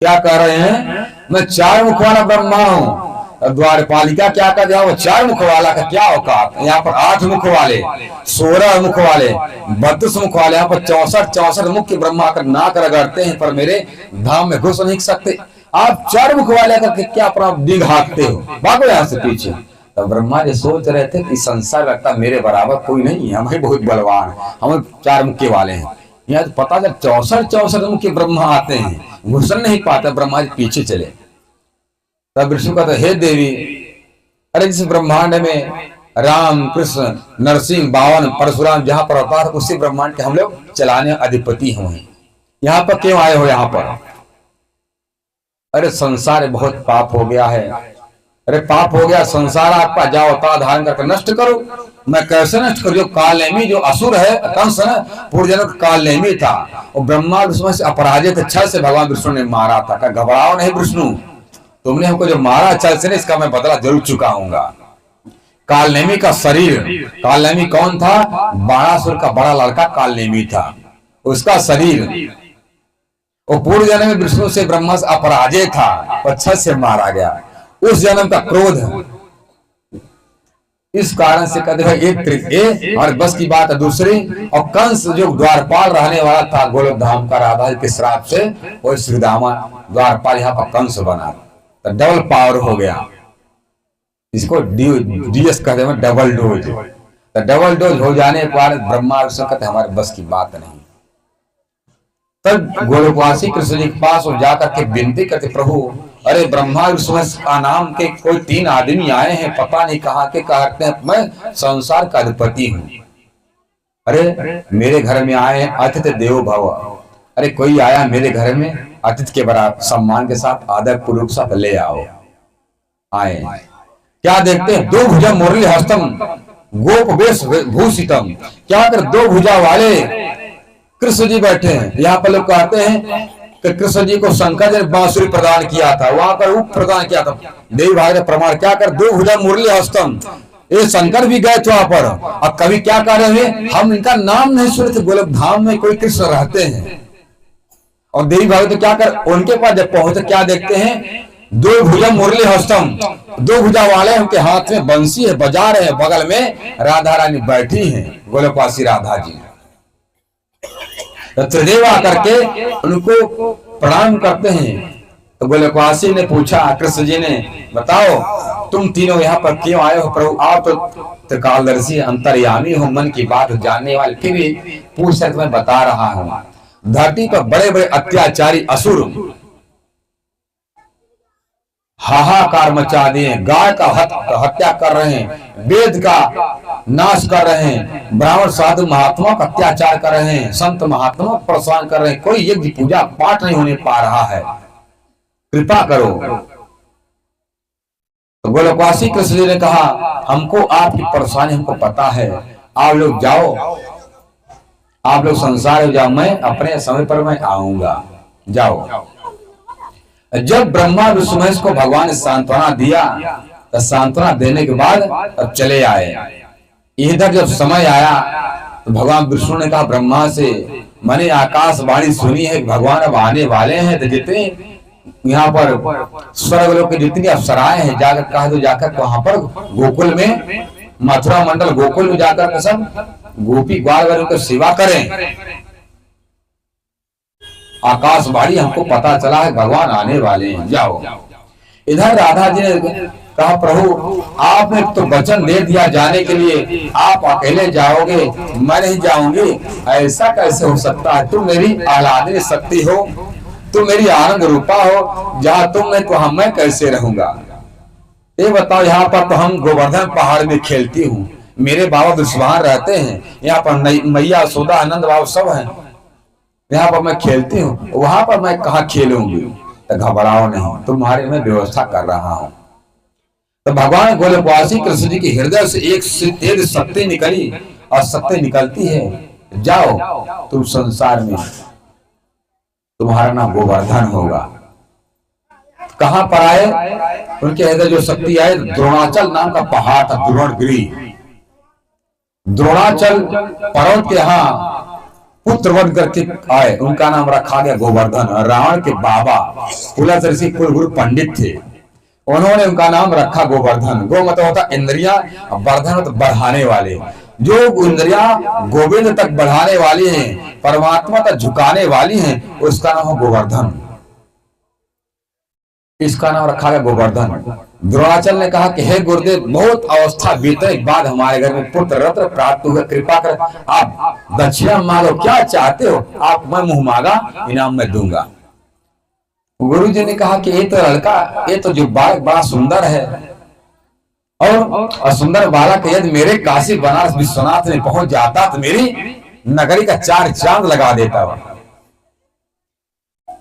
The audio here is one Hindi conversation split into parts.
क्या कह रहे हैं, मैं 4 मुख वाला ब्रह्मा हूं। द्वारपालिका क्या कर दिया, वो 4 मुख वाला का क्या औकात, यहाँ पर 8 मुख वाले, 16 मुख वाले, 32 मुख वाले, यहाँ पर 64 मुख के ब्रह्मा कर नाक रगड़ते हैं पर मेरे धाम में घुस नहीं सकते। आप 4 मुख वाले करके क्या अपना डिग हाँकते हो, भागो यहाँ से पीछे। तो ब्रह्मा जी सोच रहे थे कि संसार लगता मेरे बराबर कोई नहीं है, हम बहुत बलवान है, हम 4 मुख के वाले हैं। यहाँ तो पता जब 64 मुख के ब्रह्मा आते हैं, घुस नहीं पाते, ब्रह्मा जी पीछे चले। तब विष्णु कहते, हे देवी, अरे जिस ब्रह्मांड में राम कृष्ण नरसिंह बावन परशुराम जहां पर अवतार, उसी ब्रह्मांड के हम लोग चलाने अधिपति हुए, यहाँ पर क्यों आए हो यहाँ पर? अरे संसार बहुत पाप हो गया है, अरे पाप हो गया संसार आपका, जाओ अवतार धारण करके नष्ट करो। मैं कैसे नष्ट करूं? कालनेमी जो असुर है कंस है, पूर्व जन्म कालनेमी था, और ब्रह्मा विष्णु से अपराजित छल से भगवान विष्णु ने मारा था। क्या घबराओ नहीं विष्णु, तुमने हमको जो मारा छल से, इसका मैं बदला जरूर चुकाऊंगा। कालनेमी का शरीर, कालनेमी कौन था? बाणासुर का बड़ा लड़का कालनेमी था, उसका शरीर, वो पूर्व जन्म में विष्णु से ब्रह्मा से अपराजय था, छल से मारा गया। उस जन्म का क्रोध, इस कारण से कहते हैं एक और बस की बात है दूसरी। और कंस जो द्वारपाल रहने वाला था गोलोक धाम का, राधा के श्राप से वो श्रीदामा द्वारपाल यहाँ पर कंस बना, तो डबल पावर हो गया। इसको डीएस कहते हैं, डबल डोज। तो डबल डोज हो जाने के बाद ब्रह्मा विष्णु कहते हमारे बस की बात नहीं। तब गोलोकवासी कृष्ण जी के पास जाकर के विनती करते, प्रभु अरे ब्रह्मा विष्णु का नाम के कोई 3 आदमी आए हैं, पता नहीं कहाँ के कहते हैं, मैं संसार का अधिपति हूँ। अरे मेरे घर में आए हैं, अतिथि देवो भव। अरे कोई आया मेरे घर में, अतिथि के बराबर सम्मान के साथ आदर पूर्वक साथ ले आओ। आए क्या देखते हैं, 2 भुजा मुरली हस्तम गोप वेश भूषितम। क्या कर 2 भुजा वाले कृष्ण जी बैठे हैं। यहाँ पर लोग कहते हैं कि कृष्ण जी को शंकर जी ने बांसुरी प्रदान किया था, वहां पर उप प्रदान किया था। देवी भाग ने प्रमाण क्या कर, 2 भुजा मुरली हस्तम, ये शंकर भी गए थे वहां पर। और कभी क्या कर रहे हैं, हम इनका नाम नहीं सुने थे, गोलोक धाम में कोई कृष्ण रहते हैं। और देवी भाग तो क्या कर, उनके पास जब पहुंचे क्या देखते हैं, 2 भुजा मुरली हस्तम, 2 भुजा वाले, उनके हाथ में बंसी है, बजा रहे हैं, बगल में राधा रानी बैठी है, गोलोकवासी राधा जी। तो त्रिदेव आकर के उनको प्रणाम करते हैं। तो गोलोकवासी ने पूछा कृष्ण जी ने, बताओ तुम तीनों यहाँ पर क्यों आए हो प्रभु? आप तो त्रिकालदर्शी अंतर्यामी हो, मन की बात जानने वाले, फिर भी पूछ मैं बता रहा हूँ। धरती पर बड़े बड़े अत्याचारी असुर हाहाकार मचा दिए, गाय का हत्या कर रहे हैं, वेद का नाश कर रहे हैं, ब्राह्मण साधु महात्मा का अत्याचार कर रहे हैं, संत महात्मा परेशान कर रहे हैं, कोई यज्ञ पूजा पाठ नहीं होने पा रहा है, कृपा करो। तो गोलोकवासी कृष्ण जी ने कहा, हमको आपकी परेशानी हमको पता है, आप लोग जाओ, आप लोग संसार में जाओ, मैं अपने समय पर मैं आऊंगा, जाओ। जब ब्रह्मा विष्णु महेश को भगवान ने सांत्वना दिया, तो सांत्वना देने के बाद अब चले आए। इधर जब समय आया तो भगवान विष्णु ने कहा ब्रह्मा से, मैंने आकाशवाणी सुनी है भगवान अब आने वाले हैं, तो जितने यहाँ पर स्वर्गलोक के जितनी अप्सराएं हैं, जाकर कहा तो जाकर वहां पर गोकुल में, मथुरा मंडल गोकुल में जाकर सब गोपी ग्वाल वालों की सेवा करें। आकाशवाणी हमको पता चला है भगवान आने वाले हैं, जाओ। इधर राधा जी ने कहा, प्रभु आपने तो वचन दे दिया जाने के लिए, आप अकेले जाओगे, मैं नहीं जाऊंगी, ऐसा कैसे हो सकता है? तुम मेरी आह्लादनी शक्ति हो, तुम मेरी आनंद रूपा हो, जहाँ तुम नहीं तो हम मैं कैसे रहूंगा? ये बताओ, यहाँ पर तो हम गोवर्धन पहाड़ में खेलती हूँ, मेरे बाबा विश्वान रहते हैं, यहाँ पर मैया सोदा आनंद बाबा सब है, यहाँ पर मैं खेलती हूँ, वहां पर मैं कहाँ खेलूंगी? तो घबराओ नहीं, तुम्हारे मैं व्यवस्था कर रहा हूँ। तो भगवान गोलोकवासी कृष्ण जी के हृदय से एक शक्ति निकली, और शक्ति निकलती है, जाओ तुम संसार में, तुम्हारा नाम गोवर्धन होगा। कहां पर आए? उनके हृदय जो शक्ति आए, द्रोणाचल नाम का पहाड़ था, द्रोणगिरी, द्रोणाचल पर्वत के यहाँ पुत्र बन करके आए, उनका नाम रखा गया गोवर्धन। रावण के बाबा पुलस्त ऋषि कुलगुरु पंडित थे, उन्होंने उनका नाम रखा गोवर्धन। गो मतलब होता इंद्रिया, वर्धन मतलब बढ़ाने वाले। जो इंद्रिया गोविंद तक बढ़ाने वाली हैं, परमात्मा तक झुकाने वाली हैं, उसका नाम है गोवर्धन। इसका नाम रखा गया गोवर्धन। द्रोणाचल ने कहा कि हे गुरुदेव, बहुत अवस्था बीतने के बाद हमारे घर में पुत्र रत्न प्राप्त हुआ, कृपा कर आप दक्षिणा मांगो, क्या चाहते हो आप, मैं मुंह मांगा इनाम में दूंगा। गुरु जी ने कहा कि ये तो लड़का, ये तो जो बालक बड़ा सुंदर है, और सुंदर बालक यदि मेरे काशी बनारस विश्वनाथ में पहुंच जाता तो मेरी नगरी का 4 चांद लगा देता।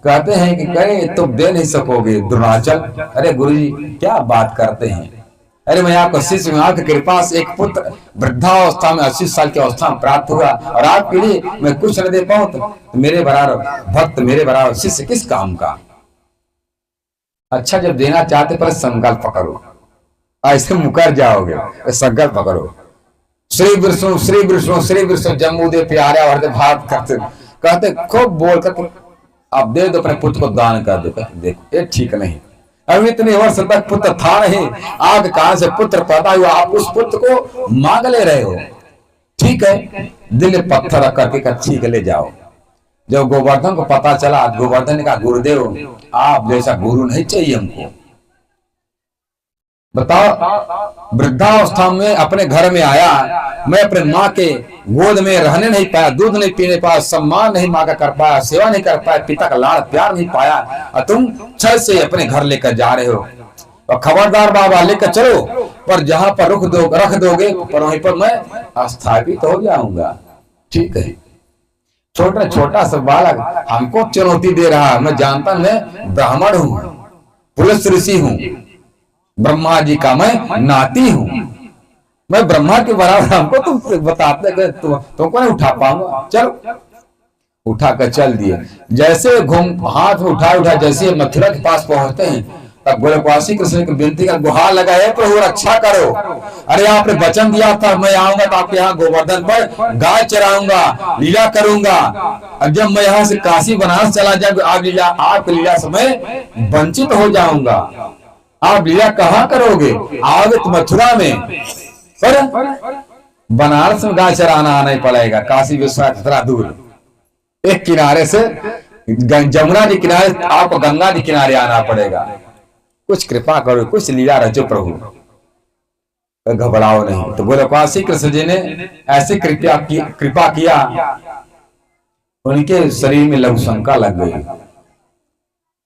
कहते हैं कि कहे तुम दे नहीं सकोगे द्रोणाचल। अरे गुरु जी क्या बात करते हैं, अरे मैं आपको शिष्य हूं, आपकी कृपा से एक पुत्र वृद्धावस्था में 80 साल की अवस्था में प्राप्त हुआ, और आपके लिए मैं कुछ न दे पाऊं तो मेरे बराबर भक्त, मेरे बराबर शिष्य किस काम का। अच्छा जब देना चाहते पर संकल्प करो, ऐसे मुकर जाओगे, संकल्प करो। श्री विष्णु श्री विष्णु श्री विष्णु जम्मूदेव प्यारे और भात करते कहते खूब बोल कर आप दे दो, अपने पुत्र को दान कर दो। देखो ये ठीक नहीं, अभी इतने वर्ष तक पुत्र था नहीं, आग कहां से पुत्र पैदा हुआ, आप उस पुत्र को मांग ले रहे हो। ठीक है, दिल पत्थर रख करके ठीक ले जाओ। जब गोवर्धन को पता चला, गोवर्धन ने कहा गुरुदेव आप जैसा गुरु नहीं चाहिए हमको। बताओ, वृद्धावस्था में अपने घर में आया, मैं अपने माँ के गोद में रहने नहीं पाया, दूध नहीं पीने पाया, सम्मान नहीं माँ का कर पाया, सेवा नहीं कर पाया, पिता का लाड़ प्यार नहीं पाया, और तुम छल से अपने घर लेकर जा रहे हो। और खबरदार बाबा लेकर चलो, पर जहां पर रख दोगे पर वहीं पर मैं स्थापित हो जाऊंगा। ठीक है, छोटा छोटा सा बालक हमको चुनौती दे रहा, मैं जानता मैं ब्राह्मण हूँ, पुलस्त ऋषि हूँ, ब्रह्मा जी का मैं नाती हूँ, मैं ब्रह्मा के बराबर, हमको तुम बताते तुमको नहीं उठा पाऊंगा। चलो उठा कर चल दिए। जैसे घूम हाथ में उठा जैसे मथुरा के पास पहुंचते हैं, तब गोलकवासी कृष्ण की विनती कर गुहार लगाए, प्रभु रक्षा करो। अरे आपने वचन दिया था मैं आऊंगा तो आपके यहाँ गोवर्धन पर गाय चराऊंगा, लीला करूंगा, और जब मैं यहाँ से काशी बनारस चला जाऊंगा आपकी लीला से मैं वंचित हो जाऊंगा। आप लीला कहाँ करोगे, आओगे तो मथुरा में, पर बनारस में गाय चराना आना ही पड़ेगा। काशी विश्वनाथ इतना दूर, एक किनारे से जमुना जी किनारे आपको गंगा जी किनारे आना पड़ेगा। कुछ कृपा करो, कुछ लीला रचो प्रभु, घबराओ नहीं। तो गोलकवासी कृष्ण जी ने ऐसे कृपा किया, उनके शरीर में लघु शंका लग गई।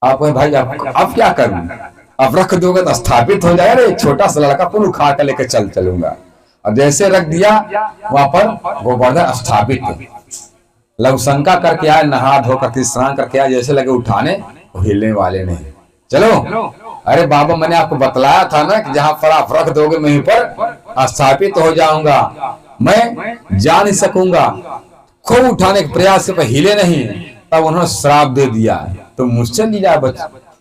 आप भाई आप क्या करूं, अब रख दोगे तो स्थापित हो जाए, छोटा सा लड़का पुनः उठा कर लेकर चलूंगा। और जैसे रख दिया वहां पर गोवर्धन स्थापित, लघु शंका करके आए, नहा धो करके स्नान करके आए, जैसे लगे उठाने हिलने वाले नहीं। चलो, अरे बाबा मैंने आपको बतलाया था ना कि जहां पर आप रख दोगे मैं पर स्थापित हो जाऊंगा, मैं जा नहीं सकूंगा। खूब उठाने के प्रयास से हिले नहीं, तब उन्होंने श्राप दे दिया, तुम मुझसे लीला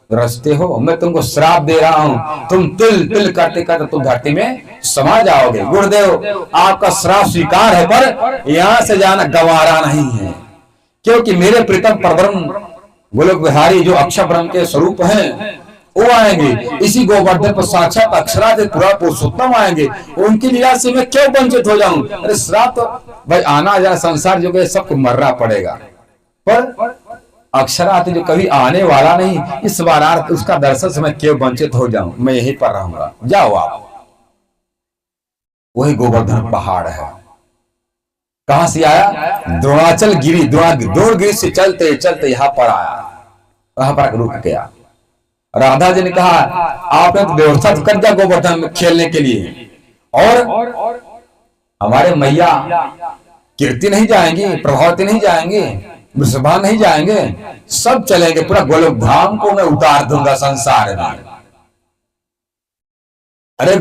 रचते हो, मैं तुमको श्राप दे रहा हूं, तुम तिल तिल करते करते तुम धरती में समा जाओगे। गुरुदेव आपका श्राप स्वीकार है, पर यहां से जाना गवारा नहीं है, क्योंकि मेरे प्रीतम परब्रह्म गोलोक बिहारी जो अक्षर ब्रह्म के स्वरूप हैं वो आएंगे, इसी गोवर्धन पर साक्षात अक्षराधिक पूरा पुरुषोत्तम आएंगे, उनकी लीला से मैं क्यों वंचित हो जाऊं। अरे श्राप तो भाई आना जाना संसार जो है सबको मरना पड़ेगा, पर अक्षरार्थ जो कभी आने वाला नहीं, इस बार उसका दर्शन से मैं क्यों वंचित हो जाऊं, मैं यहीं पर रहूंगा। जाओ आप। वही गोवर्धन पहाड़ है। कहां से आया, द्रोणाचल गिरी, द्रोणगिरी से चलते चलते यहाँ पर आया, वहां पर रुक गया। राधा जी ने कहा आपने तो व्यवस्था कर दिया गोवर्धन में खेलने के लिए, और हमारे मैया कीर्ति नहीं जाएंगी, प्रभावती नहीं जाएंगे, वृषभा नहीं जाएंगे, सब चलेंगे, पूरा गोलोक धाम को मैं उतार दूंगा संसार में। अरे